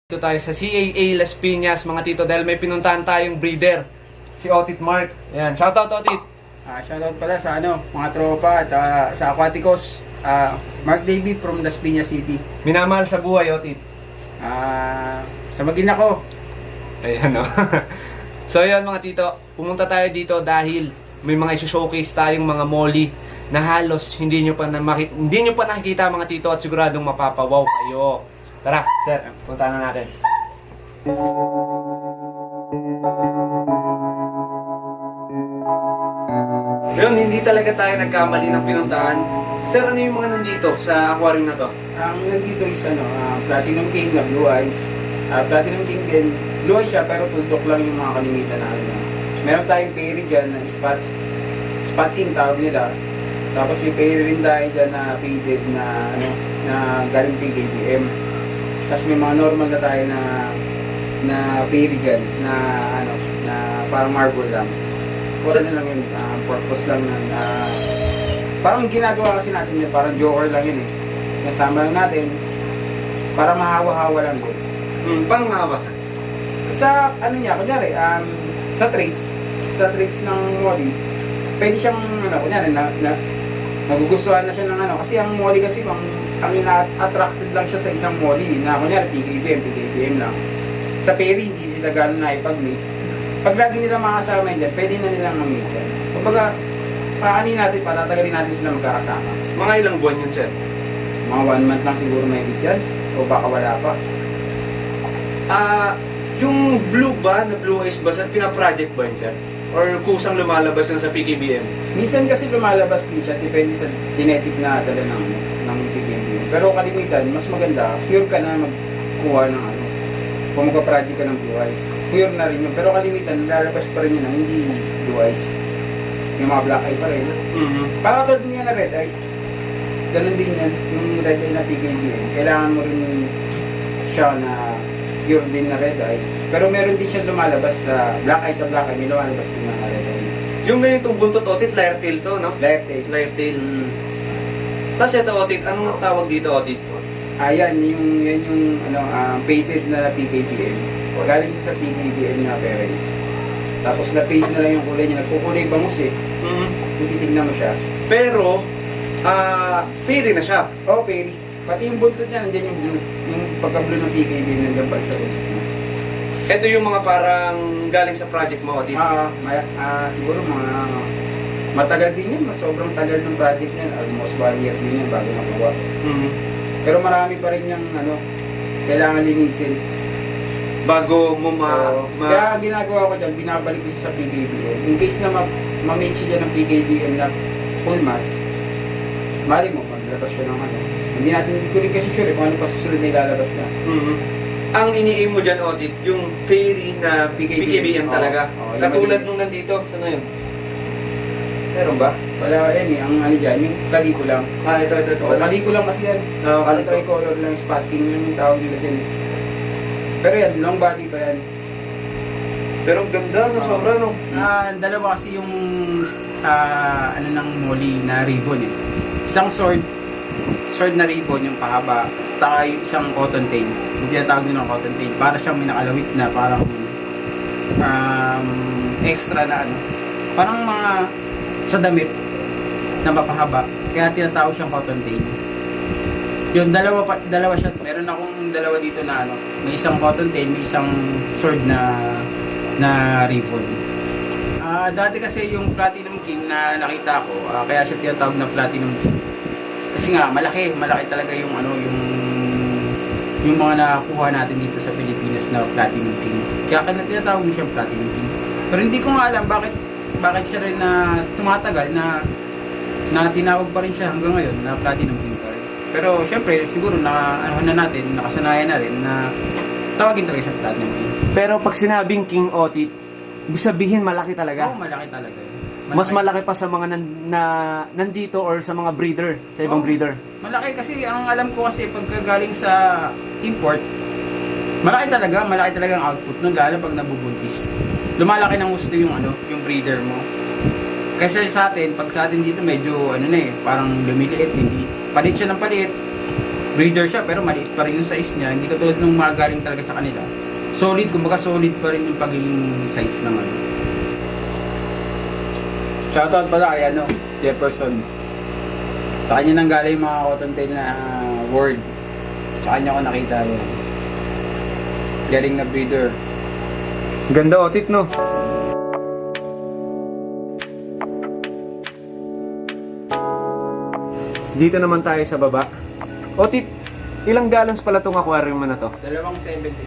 Dito tayo sa CAA Las Piñas, mga tito, dahil may pinuntahan tayong breeder, si Otit Mark. Ayan, shoutout Otit. Shoutout pala sa mga tropa at sa Aquaticos. Mark Davey from Las Piñas City. Minamahal sa buhay, Otit. Sa Magina ko. Ayan, no? So, ayan mga tito, pumunta tayo dito dahil may mga isi-showcase tayong mga molly na halos hindi nyo pa nakikita mga tito, at siguradong mapapawaw kayo. Tara, sir, punta na natin. Ngayon, hindi talaga tayo nagkamali ng pinuntahan. Sir, ano yung mga nandito sa aquarium na to? Ang nandito is Platinum King na Blue Eyes. Platinum King din, Blue Eyes siya pero tuldok lang yung mga kalimitan na Meron tayong pairy dyan na spot king tawag nila. Tapos may pairy rin tayo dyan na faded na galing PKBM. Tapos may mga normal na tayo na pairy dyan na parang marble lang. Puro na lang yun, purpose lang parang ginagawa kasi natin yun, parang joker lang yun eh. Nasama lang natin para mahawa-hawa lang din. Paano mahawa sa? Sa kunyari, sa traits ng molly, pwede siyang kunyari nagugustuhan na siya ng kasi ang molly kasi ang attracted lang siya sa isang molly na kunyari PKBM lang. Sa pairy, hindi nila gano'n na ipag-mate. Pag lagi nila makasama yun dyan, pwede na nilang mag-mate yan. Kumbaga, patatagalin natin sila magkakasama. Mga ilang buwan yun, sir? Mga 1 month lang siguro may higit yan. O baka wala pa. Yung blue ba, na blue eyes ba, sir, pina-project ba yun, sir? Or kusang lumalabas yun sa PKBM? Minsan kasi lumalabas din siya, depende sa genetic na dala ng PKBM. Pero kalimitan, mas maganda, pure ka na magkuha ng kung magka-project ka ng blue eyes. Pure na rin yun. Pero kalimitan, lalabas pa rin yun ng hindi blue eyes. Yung mga black eye pa rin. Para katulad din yan na red eye. Ganun din yan. Yung red eye na PKBM. Kailangan mo rin siya na pure din na red eye. Pero meron din siya lumalabas sa black eye. Sa black eye, may lumalabas din na red eye. Yung ganitong buntot, Otit, layer tail to, no? Layer tail. Layer tail. Tapos ito, Otit, anong tawag dito, Otit? Yan yung painted na PKBM. Galing sa PKBM na parents. Tapos na-paint na lang yung kulay niya. Nagkukulay bangus eh. Kung titignan mo siya. Pero, fairy na siya. Oo, fairy. Pati yung buntot niya, nandiyan yung blue. Yung pagka-blue ng PKBM nandiyan pa sa buntot niya. Ito yung mga parang galing sa project mo, Otit. Siguro mga matagal din yan. Sobrang tagal ng project niya. Almost 1 year din yan bago makuha. Pero marami pa rin yung kailangan linisin. Bago mo Kaya ginagawa ko dyan, binabalik ko siya sa PKBM. In case na ma-make siya ng PKBM na full mass, mali mo, maglabas siya ng Hindi ko rin kasi sure kung ano pa susunod na ilalabas na. Ang ini-aim mo dyan, Otit, yung fairy na PKBM talaga. Katulad nung nandito, saan na yun? Meron ba? Wala yan eh, ang dyan, yung kaliko lang. Ito. Kaliko lang kasi yan. Tricolor lang, spot king yung tawag nila dyan. Pero yan, long body pa yan. Pero ganda, sobra, no? Dalawa kasi yung ng molly na ribbon eh. Isang sword na ribbon yung pahaba, taka yung isang cotton tail. Hindi na tawag nila ng cotton tail. Para siyang may nakalawit na parang extra na parang mga sa damit na mapahaba. Kaya tinatawag siyang cotton tail. Yung dalawa siya. Meron akong dalawa dito na may isang cotton tail, may isang sword na ribbon. Dati kasi yung Platinum King na nakita ko, kaya siya tinatawag na Platinum King. Kasi nga malaki talaga yung yung mga nakuha natin dito sa Pilipinas na Platinum King. Kaya tinatawag siya Platinum King. Pero hindi ko nga alam bakit siya rin na tumatagal na tinawag pa rin siya hanggang ngayon na Platinum King. Pero syempre, siguro nakasanayan na rin na tawagin talaga siya Platinum King. Pero pag sinabing King Otit, ibig sabihin malaki talaga? Oo, malaki talaga. Mas malaki pa sa mga nandito or sa mga breeder, sa ibang breeder? Malaki kasi, ang alam ko kasi pagkagaling sa import, malaki talaga ang output nun, lalo pag nabubuntis. Lumalaki ng gusto yung breeder mo. Kasi pag sa atin dito medyo parang lumiliit, hindi palit siya ng palit. breeder siya, pero maliit pa rin yung size niya. Hindi katulad nung mga galing talaga sa kanila. Solid, kumbaga solid pa rin yung pagiging size ng ano. Shoutout pala kay ano, Jefferson. Sa kanya nang galing yung mga cottontail na word. Sa kanya ko nakita yun. Galing na breeder. Ganda otit, no? Dito naman tayo sa baba. Otit, ilang gallons pala tong aquarium mo na to? Dalawang 75.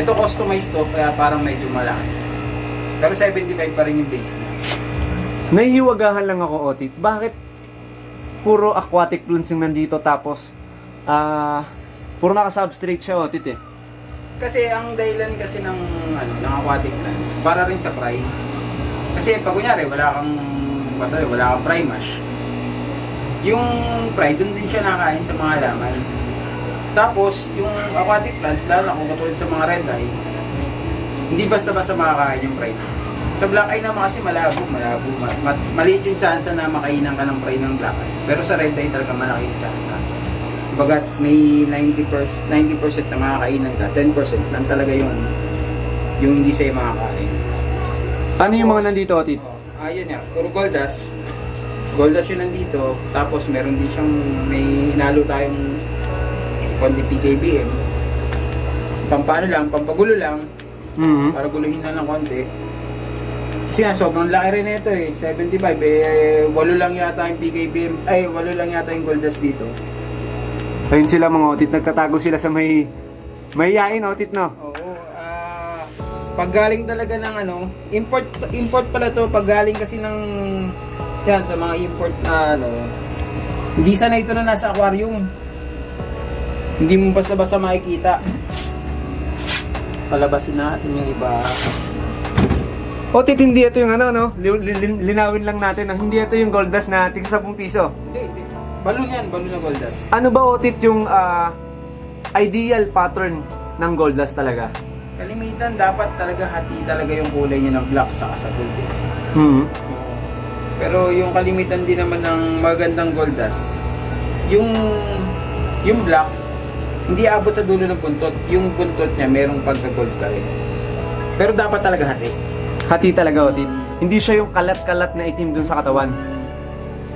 Ito customized to, kaya parang medyo malaki. Pero 75 pa rin yung base niya. Nahihiwagahan lang ako, Otit. Bakit puro aquatic plants yung nandito tapos puro naka-substrate siya, Otit eh? Kasi ang dahilan kasi ng aquatic plants para rin sa fry. Kasi pag kunyari wala kang fry mash. Yung fry doon din siya nakain sa mga halaman. Tapos yung aquatic plants lalo na kung katulad sa mga red eye, hindi basta-basta makakain yung fry. Sa black eye naman kasi malabo. Maliit yung chance na makainan ka ng fry ng black eye. Pero sa red eye talaga malaki yung chance. Bagat may 90% na makakainan ka, 10% lang talaga yung hindi sa'yo makakain. Ano yung mga nandito, Otit? Ayun yan, puro goldas. Goldas yun nandito. Tapos meron din siyang, may hinalo tayong konti PKBM. Pampano lang, pampagulo lang. Para guluhin na ng konti. Kasi nga, sobrang laki rin ito eh. 75 eh, 8 lang yata yung PKBM. Ay, 8 lang yata yung goldas dito. Ayun sila mga Otit, nagtatago sila sa may yain, Otit, no? Oo. Pag galing talaga ng import pala to. Pag galing kasi ng yan, sa mga import na hindi sana ito na nasa aquarium. Hindi mo basta-basta makikita. Palabasin natin yung iba. Otit, hindi ito yung linawin lang natin na hindi ito yung goldas na tigsa 10 piso. Hindi. Balon yan, balon na goldas. Ano ba, Otit, yung ideal pattern ng goldas talaga? Kalimitan, dapat talaga hati talaga yung kulay niya ng black sa gold. Pero yung kalimitan din naman ng magandang goldas, yung black, hindi abot sa dulo ng buntot. Yung buntot niya merong pagka-gold pa rin. Pero dapat talaga hati. Hati talaga, Otit. Hindi siya yung kalat-kalat na itim dun sa katawan.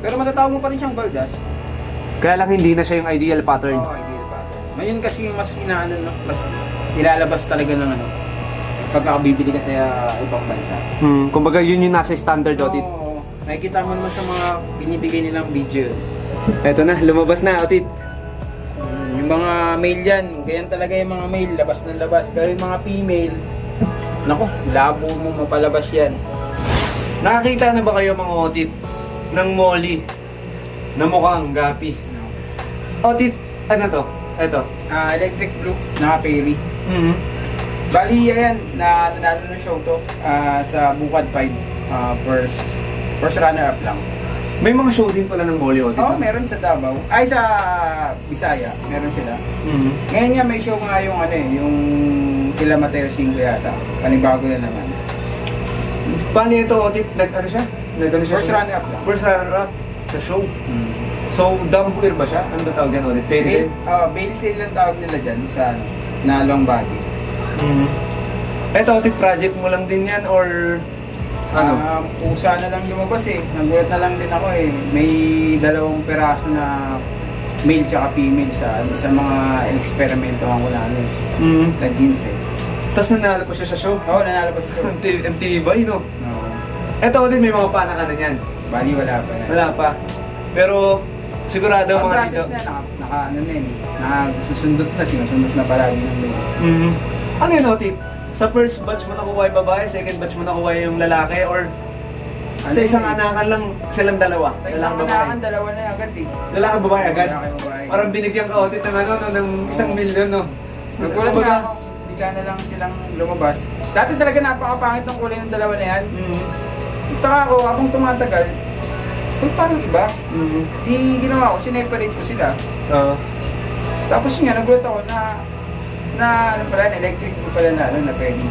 Pero matatawag mo pa rin siyang goldas. Kaya lang hindi na siya yung ideal pattern. Oo, ideal pattern. Ngayon kasi mas mas ilalabas talaga ng pagkakabibili ka sa ibang bansa. Kumbaga yun yung nasa standard, Otit. Oo, nakikita mo naman sa mga binibigay nilang video. Eto na, lumabas na, Otit. Yung mga male yan, ganyan talaga yung mga male, labas ng labas. Pero yung mga female, nako, labo mo mapalabas yan. Nakakita na ba kayo mga Otit ng molly na mukhang gapi? Otit, ano to? Eto. Electric blue, naka-pairy. Bali, ayan, nanalo ng show to sa Bukad 5. First runner-up lang. May mga show din pala ng molly, Otit. Oo, meron sa Davao. Ay, sa Bisaya, meron sila. Ngayon nga may show nga yung yung Kila Mateo 5 yata. Panibago na naman. Paano ito, Otit? Nag-ano siya? First runner-up lang. First runner-up sa show. So, dambuir ba siya? Ano ba tawag yan, Otit? Pwede din? Bail tail lang tawag nila dyan sa na long body. Eto, Otit, project mo lang din yan or ano? Pusa na lang lumabas eh. Nagulat na lang din ako eh. May 2 peraso na male tsaka female sa mga eksperimento ko na na jeans eh. Tapos nanalo pa siya sa show? Oo, nanalo pa siya. MTV ba, no? Oo. Eto, Otit, may mga panak ka na yan. Bali, wala pa yan. Wala pa. Pero, sigurado Ang mga process dito. na, sinusundot na palagi ng male. Ano yun, Otit? Sa first batch mo nakuha yung babae, second batch mo nakuha yung lalaki, or sa isang anakan lang silang dalawa? Sa isang anakan, 2 na agad eh. Lalaki babae agad? Lalaki, babae. Parang binigyan ka, Otit, ng ng 1 milyon, no? Nagkulat nga ako, bigla na lang silang lumabas. Dati talaga napakapangit ng kulay ng 2 na yan. Taka ako, habang tumatagal, parang iba. Di ginawa ko, sineparate ko sila. Tapos yun nga, nagulat ako na electric mo pala na pwede.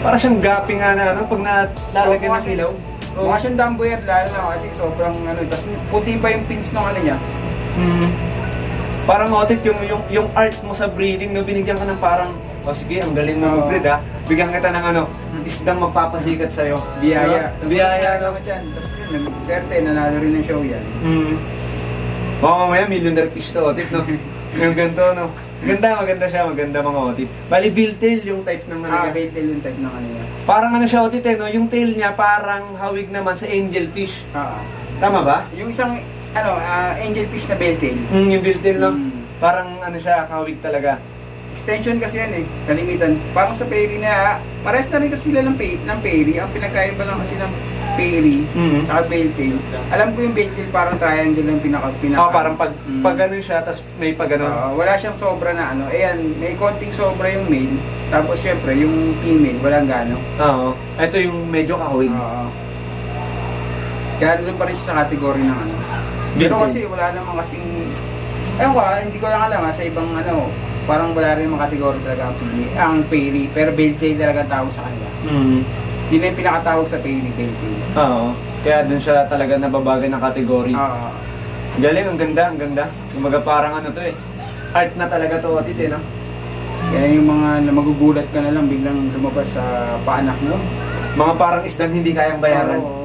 Para siyang gapi nga na pag nalalagyan ng ilaw. Mukha siyang dambuyer lalo na kasi sobrang tapos puti pa yung pins ng niya. Parang otit yung art mo sa breeding, no, binigyan ka ng parang, oh sige, ang galing mo Oo. mag-breed ha. Bigyan kita ng ano, isdang magpapasikat sa'yo. Biyaya. No? Biyaya, no? Naman dyan. Tapos yun, nag-swerte, nanalo rin ng show yan. Mm. Baka mamaya millionaire fish to, otit, no? Yung ganito, no? Maganda siya, maganda mga otit. Bali, bill tail yung type ng Baitel yung type ng ano yan. Parang ano siya, otit, no? Yung tail niya parang hawig naman sa angelfish. Tama ba? Yung isang, angelfish na baitel. Yung bill tail, no? Mm. Parang ano siya, hawig talaga. Extension kasi yan eh, kalimitan. Parang sa Perry na, pares na rin kasi sila ng Perry. Ang pinagkaiba lang kasi ng Perry, Mhm. saka Baitel. Alam ko yung Baitel parang triangle yung pinaka. Parang pag ganun siya, tapos may pag ganun. Wala siyang sobra na ano. Ayan, may konting sobra yung male. Tapos syempre, yung female, walang gano. Oo. Ito yung medyo kahawig. Oo. Kaya doon pa rin siya sa category ng ano. Pero Baitel. kasi wala naman kasing, ewan ko, hindi ko lang alam sa ibang ano, parang wala rin mga kategory talaga ang Perry. Pero Baitel talaga ang tawag sa kanila. Yun na yung pinakatawag sa Perry, Baitel. Oo. Kaya dun siya talaga nababagay ng category. Oo. Galing, ang ganda, ang ganda. Kumaga parang ano to eh. Art na talaga to, otit eh, no? Kaya yung mga na magugulat ka na lang biglang lumabas sa paanak mo. Mga parang isdang hindi kayang bayaran. Oo.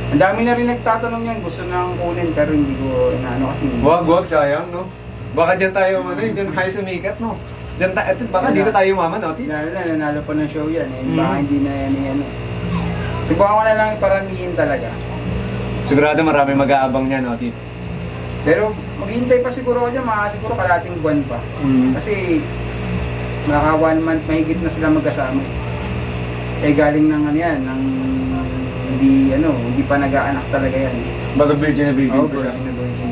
Ang dami na rin nagtatanong yan, gusto nang kunin pero hindi ko inaano kasi. Wag, sayang, no? Baka dyan tayo, ano, dyan tayo sumikat, no? Dyan tayo, baka dito tayo mama, no? Otit? Lalo na, nanalo pa ng show yan eh. Mm. Baka hindi na yan yan eh. Subukan ko na lang iparamihin talaga. Sigurado marami mag-aabang niyan, otit. Pero maghihintay pa siguro ako dyan, siguro kalating buwan pa. Kasi naka 1 month mahigit na sila magkasama. Eh galing ng ano yan, ng hindi pa nag-aanak talaga yan. Baga virgin na virgin Oo, pa siya. virgin na virgin.